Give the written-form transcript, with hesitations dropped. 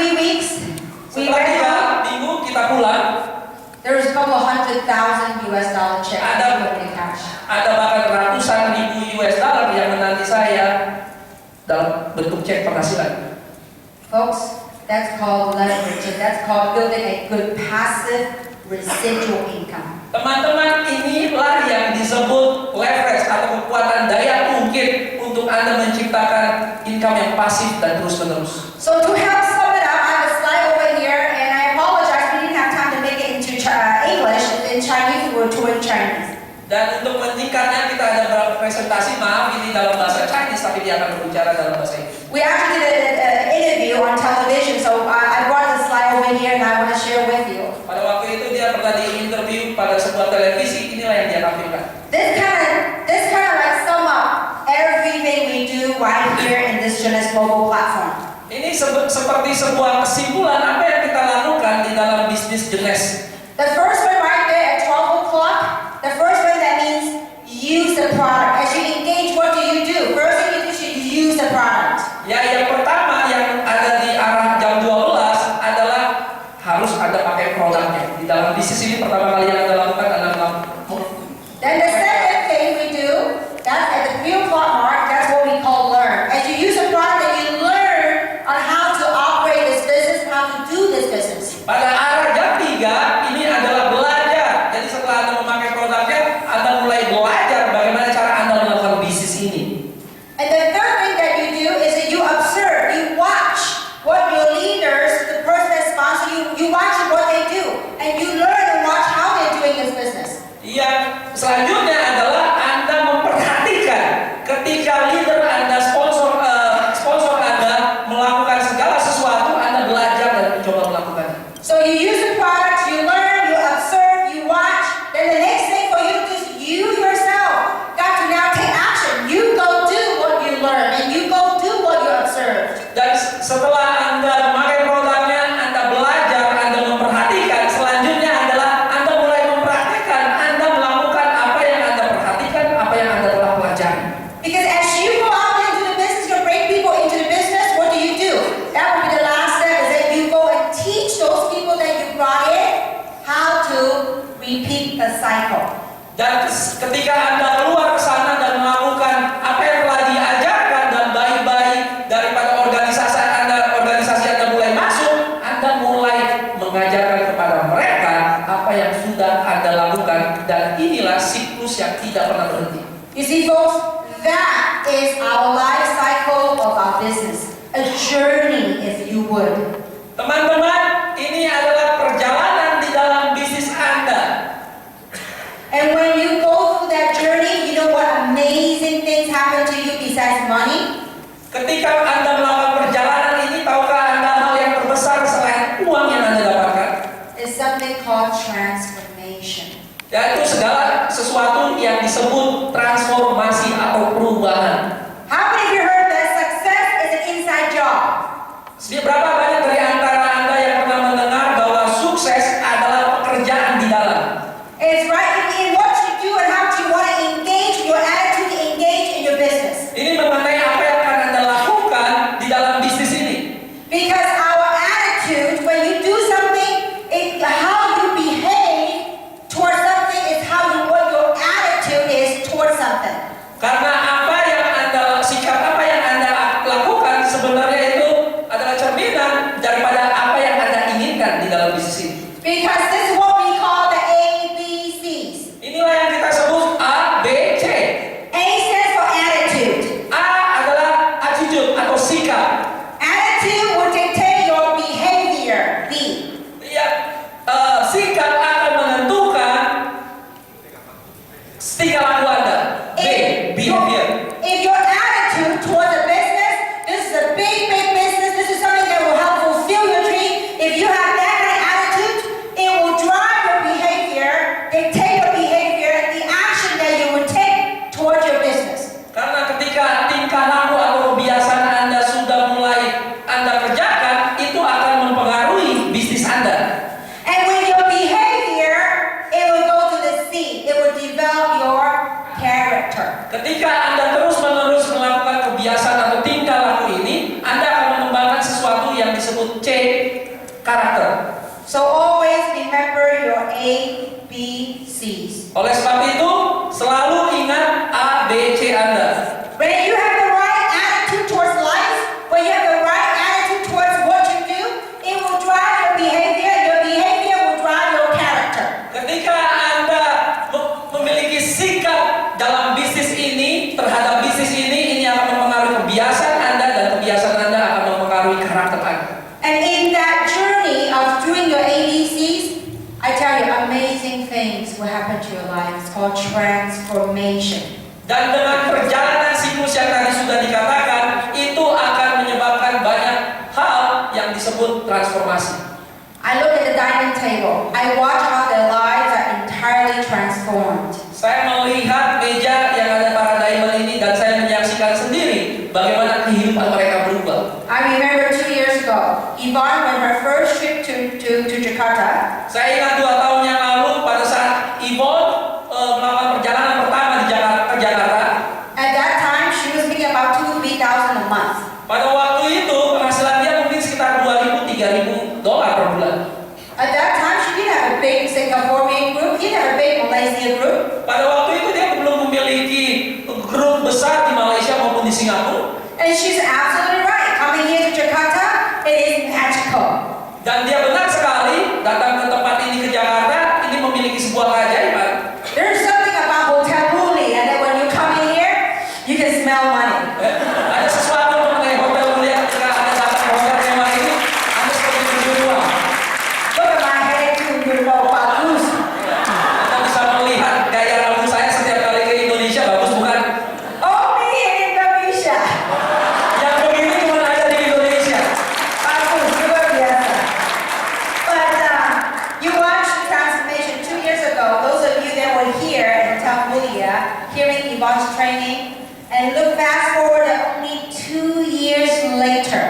3 weeks, we Setelah went 3 home. minggu kita pulang, There was a couple of $100,000 check in cash. ada bahkan ratusan ribu US dollar yang menanti saya dalam bentuk cek penghasilan. Folks, that's called leverage, and that's called building a good passive residual income. Teman-teman, inilah yang disebut leverage atau kekuatan daya ungkit untuk Anda menciptakan income yang pasif dan terus-menerus. So to help sum it up, I have a slide over here, and I apologize, we didn't have time to make it into English. In Chinese, we were doing Chinese. Dan untuk meningkatnya kita ada beberapa presentasi, maaf ini dalam bahasa Chinese tapi dia akan berbicara dalam bahasa Inggris. We actually did an interview on television, so I brought the slide over here and I want to share with you. Pada waktu itu dia pernah di-interview pada sebuah televisi, inilah yang dia tampilkan. This kind of like sum up everything we do right here in this Genesis Global platform. Ini seperti sebuah kesimpulan apa yang kita lakukan di dalam bisnis Genes. The first one right there at 12 o'clock, the first one that means use the product. As you engage, what do you do? First thing you do is you use the product. Ya, yang pertama yang ada di arah jam 12 adalah harus ada pakai produknya. Di dalam bisnis ini pertama kali yang Anda lakukan adalah Then the second thing we do, that's at the 3 o'clock mark, that's what we call learn. As you use the product, then you learn on how to operate this business, how to do this business. pada arah jam 3 ini adalah belajar. Jadi setelah Anda memakai produknya, Anda mulai belajar bagaimana cara Anda melakukan bisnis ini. And the third thing that you do is that you observe, you watch what your leaders, the person that sponsor you, you watch what they do, and you learn and watch how they're doing this business. Yang selanjutnya adalah Anda memperhatikan ketika leader Anda, sponsor Anda melakukan segala sesuatu, Anda belajar dan mencoba melakukannya. So you use the product, you learn, you observe, you watch. Then the next thing for you to do is you yourself got to now take action. You go do what you learn, and you go do what you observed. Dan setelah Anda memakai produknya, Anda belajar, Anda memperhatikan. Selanjutnya adalah Anda mulai mempraktikkan, Anda melakukan apa yang Anda perhatikan, apa yang Anda telah pelajari. Because as you go out into the business, you bring people into the business, what do? That will be the last step, is that you go and teach those people that you brought in how to repeat the cycle. Dan ketika Anda keluar ke sana dan melakukan apa yang telah diajarkan dan baik-baik daripada organisasi Anda mulai masuk, Anda mulai mengajarkan kepada mereka apa yang sudah Anda lakukan, dan inilah siklus yang tidak pernah berhenti. You see, folks, that is our life cycle of our business. A journey, if you would. Teman-teman, ini adalah perjalanan di dalam bisnis Anda. And when you go through that journey, you know what amazing things happen to you besides money? Ketika Anda melakukan perjalanan ini, tahukah Anda hal yang terbesar selain uang yang Anda dapatkan? It's something called transformation. Yaitu segala sesuatu yang disebut transformasi atau perubahan. How many of you heard that success is an inside job? Berapa banyak dari antara Anda yang pernah mendengar bahwa sukses adalah pekerjaan di dalam? It's right in what you do and how you want to engage, your attitude to engage in your business. Ini mengenai apa yang akan Anda lakukan di dalam bisnis ini. Because our attitude, when you do something, how you behave towards something is what your attitude is towards something. Karena sikap apa yang Anda lakukan sebenarnya itu adalah cerminan daripada apa yang Anda inginkan di dalam bisnis ini. Because this is what we call the ABCs. Inilah yang kita sebut A, B, C. A stands for attitude. A adalah attitude atau sikap. Attitude will dictate your behavior. B. Ya, sikap akan menentukan tingkah laku Anda. B, behavior. If your attitude towards a business, this is a big business, this is something that will help fulfill your dream. If you have that kind of attitude, it will karakter. So always remember your A, B, C's. Oleh sebab itu, selalu ingat A, B, C Anda. When you have the right attitude towards life, when you have the right attitude towards what you do, it will drive your behavior will drive your character. Ketika Anda memiliki sikap dalam bisnis ini, terhadap bisnis ini akan mempengaruhi kebiasaan Anda dan kebiasaan Anda akan mempengaruhi karakter Anda. And in that journey of doing your ABCs, I tell you, amazing things will happen to your life. It's called transformation. Dan dengan perjalanan siklus yang tadi sudah dikatakan, itu akan menyebabkan banyak hal yang disebut transformasi. I look at the diamond table. I watch how their lives are entirely transformed. Saya melihat meja yang ada para diamond ini dan saya menyaksikan sendiri bagaimana kehidupan mereka berubah. I remember 2 years ago, Yvonne, on her first trip to Jakarta, Saya ingat 2 tahun yang lalu pada saat Yvonne melakukan perjalanan pertama di Jakarta. at that time she was making about $2,000-3,000 a month. Pada waktu itu penghasilan dia mungkin sekitar $2,000-3,000 per bulan. At that time she didn't have a big Singaporean group, didn't have a big Malaysia group, Pada waktu itu dia belum memiliki grup besar di Malaysia maupun di Singapura. and she's absolutely right. Coming here to Jakarta, it is magical. Dan dia benar sekali datang ke tempat ini ke Jakarta ini memiliki sebuah keajaiban. There's something about Hotel Ruli, and then when you come in here, you can smell money. Ada sesuatu mengenai hotel melihat ketika Anda datang ke hotel mewah ini, Anda seperti mencium uang. Look at my head, you know, bagus. Anda bisa melihat gaya rambut saya setiap kali ke Indonesia, bagus bukan? Only in Indonesia. Yang begini cuma ada di Indonesia. Bagus, luar biasa. But you watched the transformation 2 years ago. Those of you that were here in Tambulia, hearing Yvonne's training, and look fast forward only 2 years later.